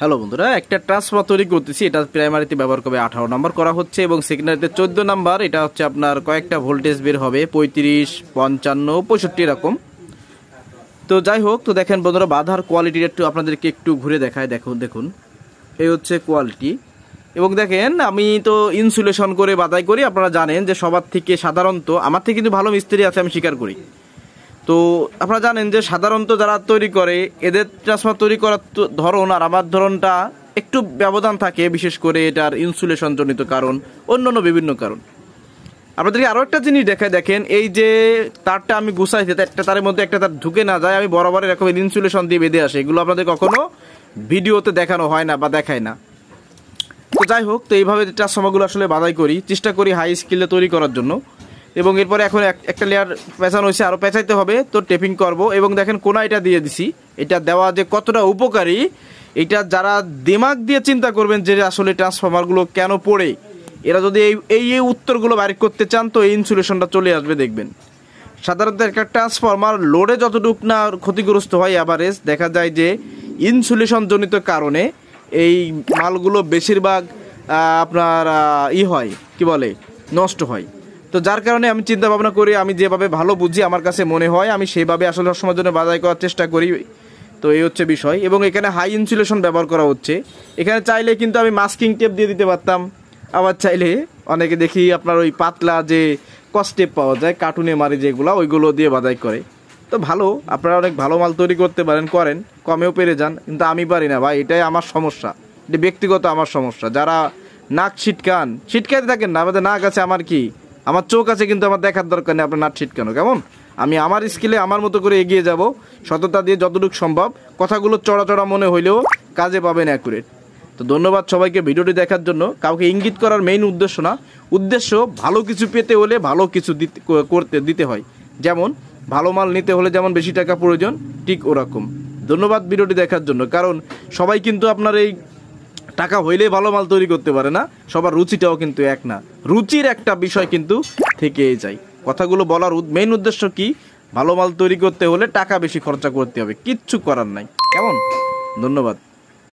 Hello বন্ধুরা, একটা transformer তৈরি করতেছি। এটা প্রাইমারিতে ব্যবহার করবে 18 নম্বর করা হচ্ছে এবং সেকেন্ডারিতে 14 নম্বর। এটা হচ্ছে আপনার কয়েকটা ভোল্টেজ বের হবে 35, 55, 65 এরকম। তো যাই হোক, তো দেখেন বন্ধুরা, বাধার কোয়ালিটি একটু আপনাদেরকে একটু ঘুরে দেখায়। দেখুন এই হচ্ছে কোয়ালিটি। এবং দেখেন, আমি তো ইনসুলেশন করে বাধাই করি। আপনারা জানেন যে সবার থেকে সাধারণত আমার থেকে কিন্তু ভালো মিস্ত্রি আছে, আমি স্বীকার করি। তো আপনারা জানেন যে সাধারণত যারা তৈরি করে এদের ট্রান্সফর্মার তৈরি করার ধরন আর আমার ধরনটা একটু ব্যবধান থাকে, বিশেষ করে এটার ইনসুলেশন জনিত কারণ, অন্যান্য বিভিন্ন কারণ। আপনাদেরকে আরও একটা জিনিস দেখেন, এই যে তারটা আমি গুছাইছি, একটা তারের মধ্যে একটা তার ঢুকে না যায়, আমি বরাবর এরকম ইনসুলেশন দিয়ে বেঁধে আসে। এগুলো আপনাদের কখনো ভিডিওতে দেখানো হয় না বা দেখায় না। তো যাই হোক, তো এইভাবে ট্রান্সফর্মারগুলো আসলে বাধাই করি, চেষ্টা করি হাই স্কিলে তৈরি করার জন্য। এবং এরপরে এখন একটা লেয়ার পেঁচানো হয়েছে, আরও পেঁচাইতে হবে। তো টেপিং করব এবং দেখেন কোনা এটা দিয়ে দিছি। এটা দেওয়া যে কতটা উপকারী, এটা যারা দিমাগ দিয়ে চিন্তা করবেন যে আসলে ট্রান্সফর্মারগুলো কেন পড়ে, এরা যদি এই উত্তরগুলো বাইর করতে চান, তো এই ইনসুলেশনটা চলে আসবে দেখবেন। সাধারণত একটা ট্রান্সফর্মার লোডে যতটুকু না ক্ষতিগ্রস্ত হয়, অ্যাভারেজ দেখা যায় যে ইনসুলেশন জনিত কারণে এই মালগুলো বেশিরভাগ আপনার হয় কি বলে, নষ্ট হয়। তো যার কারণে আমি চিন্তা ভাবনা করি, আমি যেভাবে ভালো বুঝি, আমার কাছে মনে হয় আমি সেইভাবে আসলে সবসময়ের জন্য বাজাই করার চেষ্টা করি। তো এই হচ্ছে বিষয়। এবং এখানে হাই ইনসুলেশন ব্যবহার করা হচ্ছে। এখানে চাইলে কিন্তু আমি মাস্কিং টেপ দিয়ে দিতে পারতাম, আবার চাইলে অনেকে দেখি আপনার ওই পাতলা যে কস্টেপ পাওয়া যায় কার্টুনে মারি যেগুলো, ওইগুলো দিয়ে বাজাই করে। তো ভালো, আপনারা অনেক ভালো মাল তৈরি করতে করেন, কমেও পেরে যান, কিন্তু আমি পারি না ভাই। এটাই আমার সমস্যা, এটা ব্যক্তিগত আমার সমস্যা। যারা নাক ছিটকাইতে থাকেন না, আমাদের নাক আছে, আমার কি, আমার চোখ আছে, কিন্তু আমার দেখার দরকার নেই আপনার নাক ছিটকানো কেমন। আমি আমার স্কিলে আমার মতো করে এগিয়ে যাব, সততা দিয়ে যতটুকু সম্ভব। কথাগুলো চড়া মনে হইলেও কাজে পাবেন অ্যাকুরেট। তো ধন্যবাদ সবাইকে ভিডিওটি দেখার জন্য। কাউকে ইঙ্গিত করার মেইন উদ্দেশ্য না, উদ্দেশ্য ভালো কিছু পেতে হলে ভালো কিছু দিতে হয়। যেমন ভালো মাল নিতে হলে যেমন বেশি টাকা প্রয়োজন, ঠিক ওরকম। ধন্যবাদ ভিডিওটি দেখার জন্য। কারণ সবাই কিন্তু আপনার এই টাকা হইলেই ভালো মাল তৈরি করতে পারে না, সবার রুচিটাও কিন্তু এক না। রুচির একটা বিষয় কিন্তু থেকেই যায়। কথাগুলো বলার মেইন উদ্দেশ্য কি, ভালো মাল তৈরি করতে হলে টাকা বেশি খরচা করতে হবে, কিচ্ছু করার নাই কেমন। ধন্যবাদ।